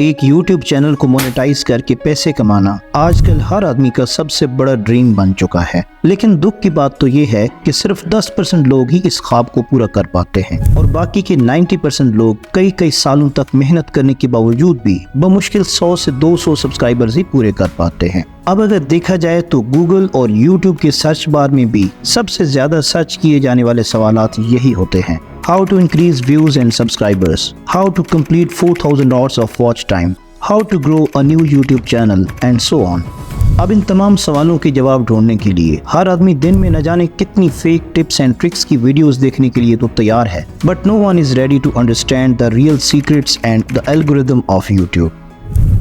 एक YouTube channel को monetise करके पैसे कमाना आजकल हर आदमी का सबसे बड़ा ड्रीम बन चुका है। लेकिन दुख की बात तो ये है कि सिर्फ 10% लोग ही इस ख्वाब को पूरा कर पाते हैं और बाकी के 90% लोग कई सालों तक मेहनत करने के बावजूद भी बमुश्किल 100 से 200 सब्सक्राइबर्स ही पूरे कर पाते हैं। अब अगर देखा जाए तो गूगल और YouTube के सर्च बार में भी सबसे ज्यादा सर्च किए जाने वाले सवालात यही होते हैं। How to increase views and subscribers, how to complete 4000 hours of watch time, how to grow a new YouTube channel and so on। अब इन तमाम सवालों के जवाब ढूंढने के लिए हर आदमी दिन में न जाने कितनी फेक टिप्स एंड ट्रिक्स की वीडियोस देखने के लिए तो तैयार है, but no one is ready to understand the real secrets and the algorithm of YouTube.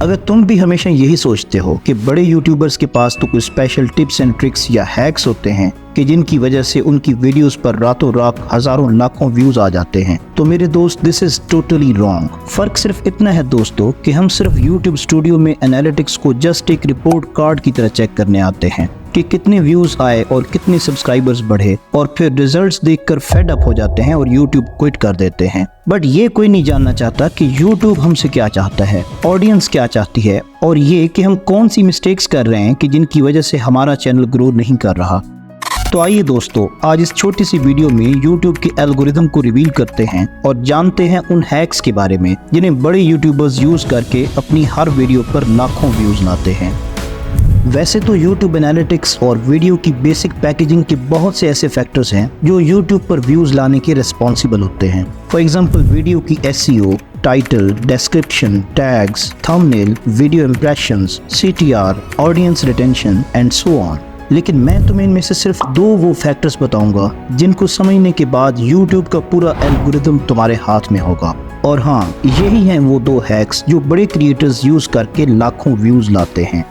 अगर तुम भी हमेशा यही सोचते हो कि बड़े यूट्यूबर्स के पास तो कुछ स्पेशल टिप्स एंड ट्रिक्स या हैक्स होते हैं कि जिनकी वजह से उनकी वीडियोस पर रातों रात हजारों लाखों व्यूज आ जाते हैं, तो मेरे दोस्त दिस इज टोटली रॉन्ग। फर्क सिर्फ इतना है दोस्तों कि हम सिर्फ यूट्यूब स्टूडियो में एनालिटिक्स को जस्ट एक रिपोर्ट कार्ड की तरह चेक करने आते हैं कि कितने व्यूज आए और कितने सब्सक्राइबर्स बढ़े, और फिर रिजल्ट्स देखकर फेड अप हो जाते हैं और यूट्यूब क्विट कर देते हैं। बट ये कोई नहीं जानना चाहता कि यूट्यूब हमसे क्या चाहता है, ऑडियंस क्या चाहती है, और ये कि हम कौन सी मिस्टेक्स कर रहे हैं कि जिनकी वजह से हमारा चैनल ग्रो नहीं कर रहा। तो आइए दोस्तों, आज इस छोटी सी वीडियो में यूट्यूब के एल्गोरिदम को रिवील करते हैं और जानते हैं उन हैक्स के बारे में जिन्हें बड़े यूट्यूबर्स यूज करके अपनी हर वीडियो पर लाखों व्यूज लाते हैं। वैसे तो YouTube एनालिटिक्स और वीडियो की बेसिक पैकेजिंग के बहुत से ऐसे फैक्टर्स हैं जो YouTube पर व्यूज लाने के रिस्पॉन्सिबल होते हैं। फॉर एग्जांपल वीडियो की SEO, title, description, tags, thumbnail, video impressions, CTR, audience retention and so on. लेकिन मैं तुम्हें इनमें से सिर्फ 2 वो फैक्टर्स बताऊंगा जिनको समझने के बाद YouTube का पूरा एल्गोरिदम तुम्हारे हाथ में होगा। और हाँ, यही हैं वो 2 हैक्स जो बड़े क्रिएटर्स यूज करके लाखों व्यूज लाते हैं।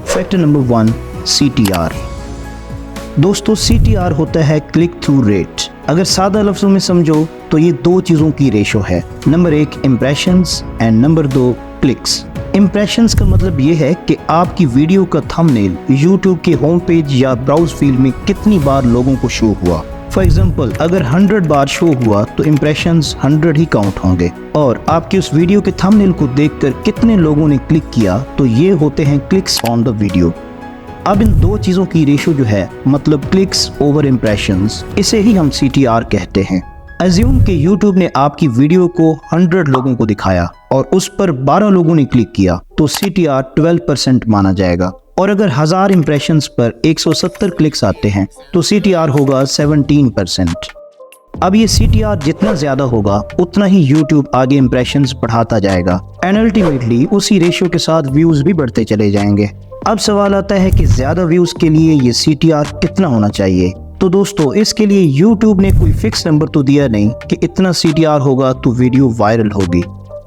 Factor number 1, CTR। दोस्तों, CTR होता है क्लिक थ्रू रेट। अगर सादा लफ्जों में समझो तो ये 2 चीजों की रेशो है। Number 1 impressions and number 2 clicks. Impressions का मतलब ये है कि आपकी वीडियो का थंबनेल यूट्यूब के होम पेज या ब्राउज फील्ड में कितनी बार लोगों को शो हुआ। फॉर एग्जाम्पल, अगर 100 बार शो हुआ तो इम्प्रेशंस 100 ही काउंट होंगे, और आपकी उस वीडियो के थंबनेल को देखकर कितने लोगों ने क्लिक किया तो ये होते हैं क्लिक्स ऑन द वीडियो। अब इन 2 चीजों की रेशो जो है, मतलब क्लिक्स ओवर इम्प्रेशंस, इसे ही हम CTR कहते हैं। अज्यूम कि YouTube ने आपकी वीडियो को 100 लोगों को दिखाया और उस पर 12 लोगों ने क्लिक किया तो CTR 12% माना जाएगा, और अगर 1000 इम्प्रेशंस पर 170 क्लिक्स आते हैं तो CTR होगा 17%। अब ये CTR जितना ज्यादा होगा उतना ही YouTube आगे इम्प्रेशंस बढ़ाता जाएगा एंड अल्टीमेटली उसी रेशियो के साथ व्यूज भी बढ़ते चले जाएंगे। अब सवाल आता है कि ज्यादा व्यूज के लिए ये CTR कितना होना चाहिए। तो दोस्तों, इसके लिए YouTube ने कोई फिक्स नंबर तो दिया नहीं कि इतना CTR होगा तो वीडियो वायरल होगी।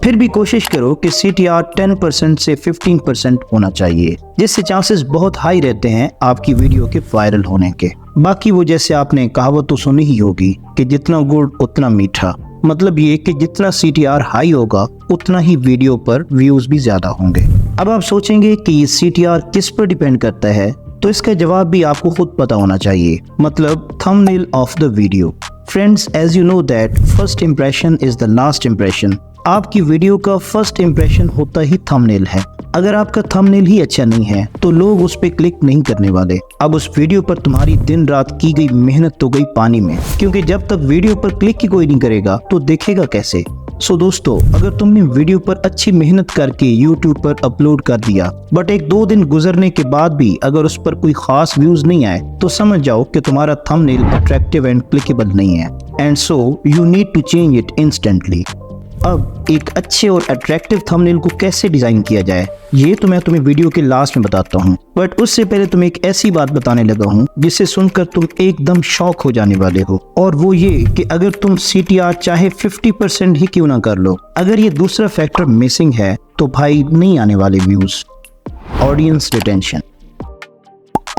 फिर भी कोशिश करो कि CTR 10% से 15% होना चाहिए, जिससे चांसेस बहुत हाई रहते हैं आपकी वीडियो के वायरल होने के। बाकी वो जैसे आपने कहावत तो सुनी ही होगी कि जितना गुड़ उतना मीठा, मतलब ये कि जितना CTR हाई होगा उतना ही वीडियो पर व्यूज भी ज्यादा होंगे। अब आप सोचेंगे कि ये CTR किस पर डिपेंड करता है, तो इसका जवाब भी आपको खुद पता होना चाहिए, मतलब thumbnail of the video. Friends, as you know that first impression is the last impression. आपकी वीडियो का फर्स्ट इंप्रेशन होता ही थंबनेल है। अगर आपका थंबनेल ही अच्छा नहीं है तो लोग उस पे क्लिक नहीं करने वाले। अब उस वीडियो पर तुम्हारी दिन रात की गई मेहनत तो गई पानी में, क्योंकि जब तक वीडियो पर क्लिक ही कोई नहीं करेगा तो देखेगा कैसे। सो दोस्तों, अगर तुमने वीडियो पर अच्छी मेहनत करके YouTube पर अपलोड कर दिया बट 1-2 दिन गुजरने के बाद भी अगर उस पर कोई खास व्यूज नहीं आए तो समझ जाओ कि तुम्हारा थंबनेल अट्रैक्टिव एंड क्लिकेबल नहीं है, and so you need to change it instantly. अब एक अच्छे और अट्रैक्टिव थंबनेल को कैसे डिजाइन किया जाए ये तो मैं तुम्हें वीडियो के लास्ट में बताता हूँ, बट उससे पहले तुम्हें एक ऐसी बात बताने लगा हूँ जिसे सुनकर तुम एकदम शॉक हो जाने वाले हो, और वो ये कि अगर तुम CTR चाहे 50% ही क्यों ना कर लो, अगर ये दूसरा फैक्टर मिसिंग है तो भाई नहीं आने वाले views. Audience retention.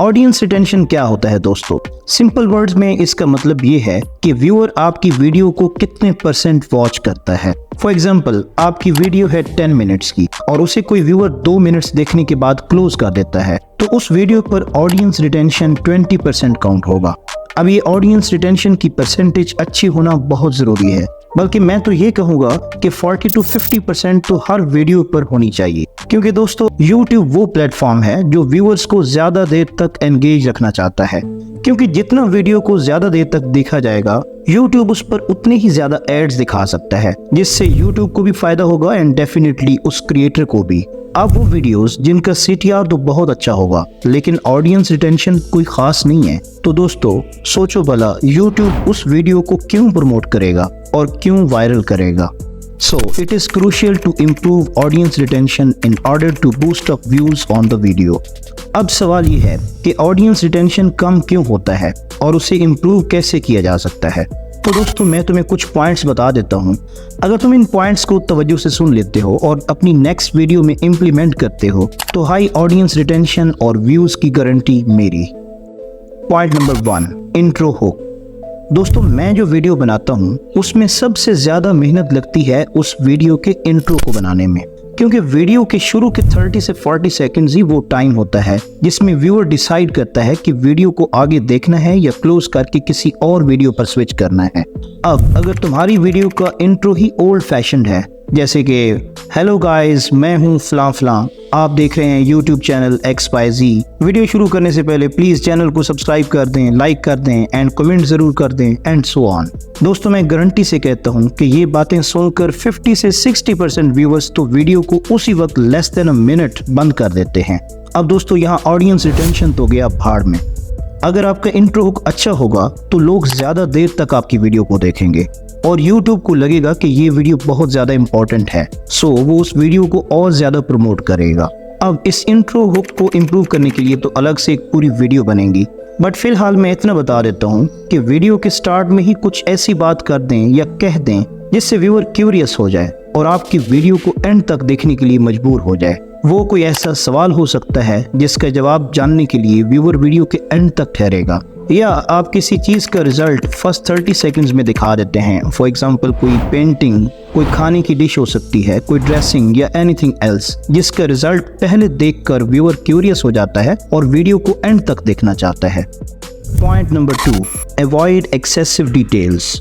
Audience retention क्या होता है दोस्तों? सिंपल वर्ड्स में इसका मतलब ये है कि व्यूअर आपकी वीडियो को कितने % वॉच करता है। फॉर एग्जाम्पल, आपकी वीडियो है 10 मिनट्स की और उसे कोई व्यूअर 2 मिनट्स देखने के बाद क्लोज कर देता है, तो उस वीडियो पर ऑडियंस रिटेंशन 20% काउंट होगा। अब ये ऑडियंस रिटेंशन की परसेंटेज अच्छी होना बहुत जरूरी है, बल्कि मैं तो ये कहूँगा कि 40 to 50% तो हर वीडियो पर होनी चाहिए, क्योंकि दोस्तों YouTube वो प्लेटफॉर्म है जो व्यूअर्स को ज्यादा देर तक एंगेज रखना चाहता है, क्योंकि जितना वीडियो को ज्यादा देर तक देखा जाएगा YouTube उस पर उतने ही ज्यादा एड्स दिखा सकता है, जिससे YouTube को भी फायदा होगा एंड डेफिनेटली उस क्रिएटर को भी। अब वो वीडियोस जिनका CTR तो बहुत अच्छा होगा लेकिन ऑडियंस रिटेंशन कोई खास नहीं है, तो दोस्तों सोचो भला YouTube उस वीडियो को क्यों प्रमोट करेगा और क्यों वायरल करेगा। So it is crucial to improve audience retention in order to boost up views on the video। अब सवाल ये है कि ऑडियंस रिटेंशन कम क्यों होता है और उसे इम्प्रूव कैसे किया जा सकता है। तो दोस्तों मैं तुम्हें कुछ पॉइंट्स बता देता हूँ। अगर तुम इन पॉइंट्स को तवज्जो से सुन लेते हो और अपनी नेक्स्ट वीडियो में इम्प्लीमेंट करते हो तो हाई ऑडियंस रिटेंशन और व्यूज की गारंटी मेरी। Point number 1, intro hook. दोस्तों मैं जो वीडियो बनाता हूँ उसमें सबसे ज़्यादा मेहनत लगती है उस वीडियो के इंट्रो को बनाने में, क्योंकि वीडियो के शुरू के 30 से 40 सेकंड्स ही वो टाइम होता है जिसमें व्यूअर डिसाइड करता है कि वीडियो को आगे देखना है या क्लोज करके किसी और वीडियो पर स्विच करना है। अब अगर तुम्हारी वीडियो का इंट्रो ही ओल्ड फैशन्ड है, जैसे कि हेलो गाइस मैं हूँ फलां फलां, आप देख रहे हैं यूट्यूब चैनल XYZ, वीडियो शुरू करने से पहले प्लीज चैनल को सब्सक्राइब कर दें, लाइक कर दें एंड कमेंट जरूर कर दें एंड सो ऑन। दोस्तों मैं गारंटी से कहता हूँ कि ये बातें सुनकर 50 से 60% व्यूअर्स तो वीडियो को उसी वक्त लेस देन अ मिनट बंद कर देते हैं। अब दोस्तों यहाँ ऑडियंस रिटेंशन तो गया भाड़ में। अगर आपका इंट्रो हुक अच्छा होगा तो लोग ज्यादा देर तक आपकी वीडियो को देखेंगे और YouTube को लगेगा कि ये वीडियो बहुत ज्यादा इंपॉर्टेंट है, सो वो उस वीडियो को और ज्यादा प्रमोट करेगा। अब इस इंट्रो हुक को इम्प्रूव करने के लिए तो अलग से एक पूरी वीडियो बनेगी, बट फिलहाल मैं इतना बता देता हूँ कि वीडियो के स्टार्ट में ही कुछ ऐसी बात कर दें या कह दें जिससे व्यूअर क्यूरियस हो जाए और आपकी वीडियो को एंड तक देखने के लिए मजबूर हो जाए। वो कोई ऐसा सवाल हो सकता है जिसका जवाब जानने के लिए व्यूअर वीडियो के एंड तक ठहरेगा, या आप किसी चीज़ का रिजल्ट फर्स्ट 30 सेकंड्स में दिखा देते हैं। फॉर एग्जांपल कोई पेंटिंग, कोई खाने की डिश हो सकती है, कोई ड्रेसिंग या एनीथिंग एल्स, जिसका रिजल्ट पहले देखकर व्यूअर क्यूरियस हो जाता है और वीडियो को एंड तक देखना चाहता है। Point number 2, avoid excessive details.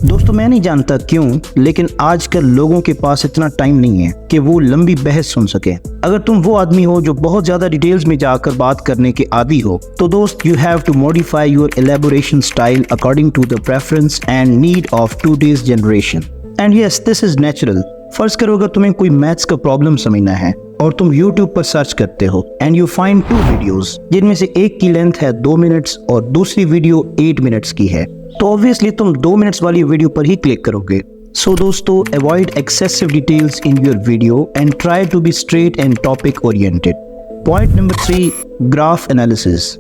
दोस्तों मैं नहीं जानता क्यों, लेकिन आजकल लोगों के पास इतना टाइम नहीं है कि वो लंबी बहस सुन सके। अगर तुम वो आदमी हो जो बहुत ज्यादा डिटेल्स में जाकर बात करने के आदी हो, तो दोस्त you have to modify your elaboration style according to the preference and need of today's generation. And yes, this is natural. फर्ज करो अगर तुम्हें कोई मैथ्स का प्रॉब्लम समझना है और तुम YouTube पर सर्च करते हो एंड यू फाइंड 2 वीडियोस, जिनमें से एक की लेंथ है 2 मिनट्स और दूसरी वीडियो 8 मिनट्स की है, तो ऑब्वियसली तुम 2 मिनट्स वाली वीडियो पर ही क्लिक करोगे। सो दोस्तों avoid excessive details in your video and try to be straight and topic oriented. Point number 3, graph analysis.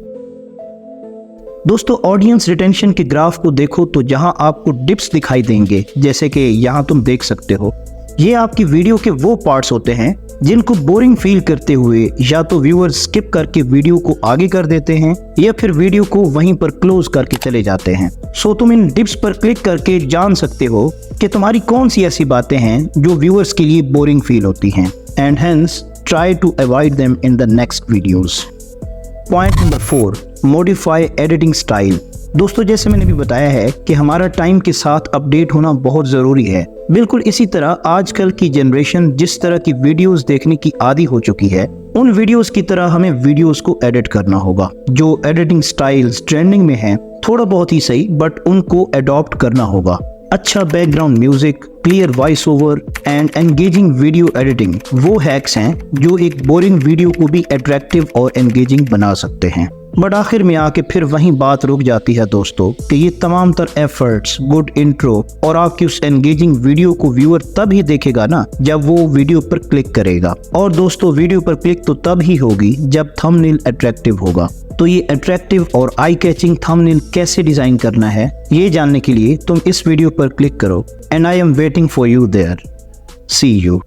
दोस्तों ऑडियंस रिटेंशन के ग्राफ को देखो तो जहां आपको डिप्स दिखाई देंगे, जैसे कि यहां तुम देख सकते हो, ये आपकी वीडियो के वो पार्ट्स होते हैं जिनको बोरिंग फील करते हुए या तो व्यूअर स्किप करके वीडियो को आगे कर देते हैं या फिर वीडियो को वहीं पर क्लोज करके चले जाते हैं। सो तुम इन डिप्स पर क्लिक करके जान सकते हो कि तुम्हारी कौन सी ऐसी बातें हैं जो व्यूअर्स के लिए बोरिंग फील होती हैं, and hence try to avoid them in the next videos. Point number 4, modify editing style. दोस्तों जैसे मैंने भी बताया है कि हमारा टाइम के साथ अपडेट होना बहुत ज़रूरी है, बिल्कुल इसी तरह आजकल की जनरेशन जिस तरह की वीडियोस देखने की आदी हो चुकी है, उन वीडियोस की तरह हमें वीडियोस को एडिट करना होगा। जो एडिटिंग स्टाइल्स ट्रेंडिंग में हैं, थोड़ा बहुत ही सही, बट उनको अडॉप्ट करना होगा। अच्छा background music, clear voice over and engaging video editing वो हैक्स हैं जो एक बोरिंग वीडियो को भी अट्रैक्टिव और एंगेजिंग बना सकते हैं। बट आखिर में आके फिर वहीं बात रुक जाती है दोस्तों कि ये तमाम तर एफर्ट्स, गुड इंट्रो और आपकी उस एंगेजिंग वीडियो को व्यूअर तब ही देखेगा ना जब वो वीडियो पर क्लिक करेगा। और दोस्तों वीडियो पर क्लिक तो तब ही होगी जब थंबनेल अट्रैक्टिव होगा। तो ये अट्रैक्टिव और आई कैचिंग थंबनेल कैसे डिजाइन करना है, ये जानने के लिए तुम इस वीडियो पर क्लिक करो and I am waiting for you there. See you.